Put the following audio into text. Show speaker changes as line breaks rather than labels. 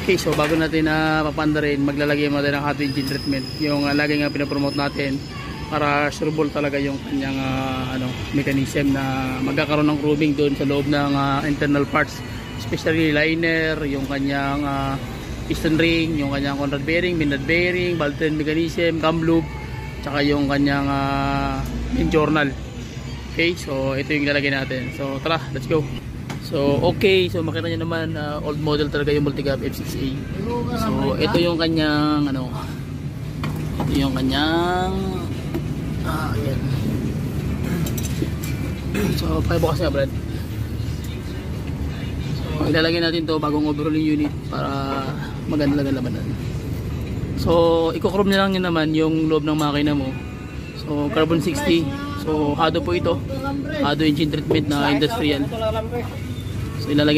Okay, so bago natin papanda rin, maglalagay mo natin ng hot engine treatment. Yung lagi nga pinapromote natin para sureball talaga yung kanyang mechanism na magkakaroon ng grooving doon sa loob ng internal parts, especially liner, yung kanyang piston ring, yung kanyang conrod bearing, minrod bearing, valve train mechanism, cam loop, tsaka yung kanyang main journal. Okay, so ito yung ilalagay natin. So tara, let's go. So okay, so makita nyo naman old model talaga yung Multicab F6A. So ito yung kanyang ito yung kanyang ayan. So pakibukas nga Brad. So ilalagay natin to bagong overhauling unit para maganda lang labanan. So i-chrome na lang yun naman yung loob ng makina mo. So carbon 60. So hado po ito, hado engine treatment na industrial. So ilalagay